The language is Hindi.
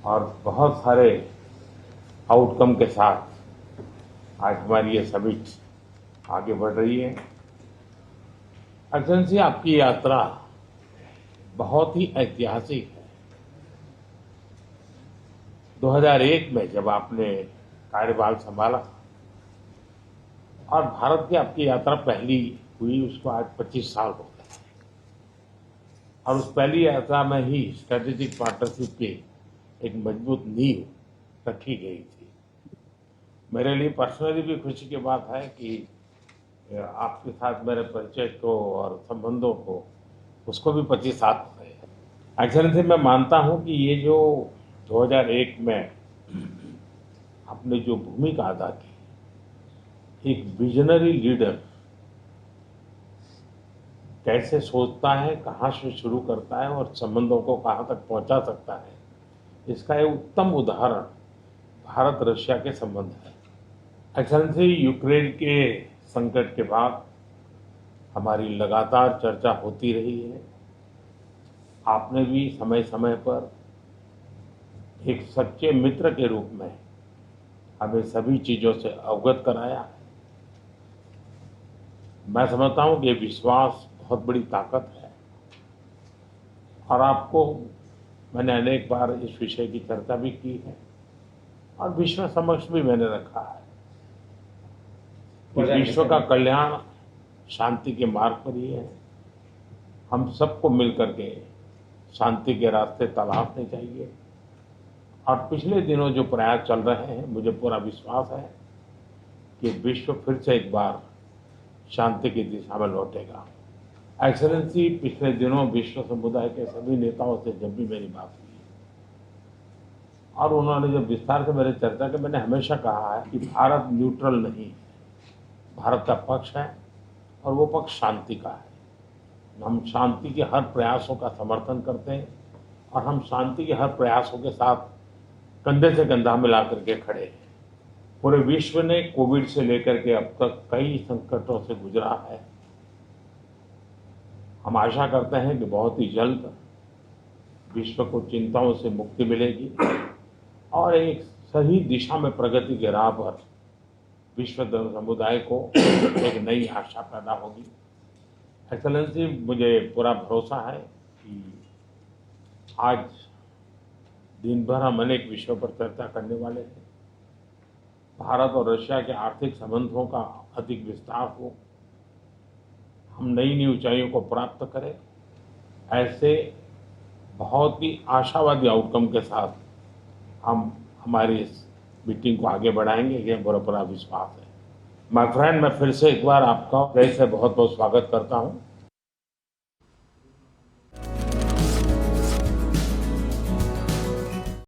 और बहुत सारे आउटकम के साथ आज हमारी ये समिट आगे बढ़ रही है। एक्सेलेंसी, आपकी यात्रा बहुत ही ऐतिहासिक है। 2001 में जब आपने कार्यभार संभाला और भारत की आपकी यात्रा पहली हुई, उसको आज 25 साल हो गए और उस पहली यात्रा में ही स्ट्रेटेजिक पार्टनरशिप की एक मजबूत नींव रखी गई थी। मेरे लिए पर्सनली भी खुशी की बात है कि आपके साथ मेरे परिचय को और संबंधों को उसको भी 25 साल हो गए हैं। एक्सेलेंसी, मैं मानता हूं कि ये जो 2001 में आपने जो भूमिका अदा की, एक विजनरी लीडर कैसे सोचता है, कहाँ से शुरू करता है और संबंधों को कहाँ तक पहुंचा सकता है, इसका एक उत्तम उदाहरण भारत रशिया के संबंध है। एक्सेलेंसी, यूक्रेन के संकट के बाद हमारी लगातार चर्चा होती रही है। आपने भी समय समय पर एक सच्चे मित्र के रूप में हमें सभी चीजों से अवगत कराया है। मैं समझता हूं कि ये विश्वास बहुत बड़ी ताकत है और आपको मैंने अनेक बार इस विषय की चर्चा भी की है और विश्व समक्ष भी मैंने रखा है कि विश्व का कल्याण शांति के मार्ग पर ही है। हम सबको मिलकर के शांति के रास्ते तलाशने चाहिए और पिछले दिनों जो प्रयास चल रहे हैं, मुझे पूरा विश्वास है कि विश्व फिर से एक बार शांति की दिशा में लौटेगा। एक्सेलेंसी, पिछले दिनों विश्व समुदाय के सभी नेताओं से जब भी मेरी बात हुई और उन्होंने जब विस्तार से मेरे चर्चा की, मैंने हमेशा कहा है कि भारत न्यूट्रल नहीं है, भारत का पक्ष है और वो पक्ष शांति का है। हम शांति के हर प्रयासों का समर्थन करते हैं और हम शांति के हर प्रयासों के साथ कंधे से कंधा मिला करके खड़े हैं। पूरे विश्व ने कोविड से लेकर के अब तक कई संकटों से गुजरा है। हम आशा करते हैं कि बहुत ही जल्द विश्व को चिंताओं से मुक्ति मिलेगी और एक सही दिशा में प्रगति के राह पर विश्व समुदाय को एक नई आशा पैदा होगी। एक्सेलेंसी, मुझे पूरा भरोसा है कि आज दिन भर हम अनेक विषयों पर चर्चा करने वाले हैं। भारत और रशिया के आर्थिक संबंधों का अधिक विस्तार हो, हम नई नई ऊंचाइयों को प्राप्त करें, ऐसे बहुत ही आशावादी आउटकम के साथ हम हमारी इस मीटिंग को आगे बढ़ाएंगे, ये मेरा पूरा विश्वास है। माय फ्रेंड, मैं फिर से एक बार आपका फिर से बहुत बहुत स्वागत करता हूँ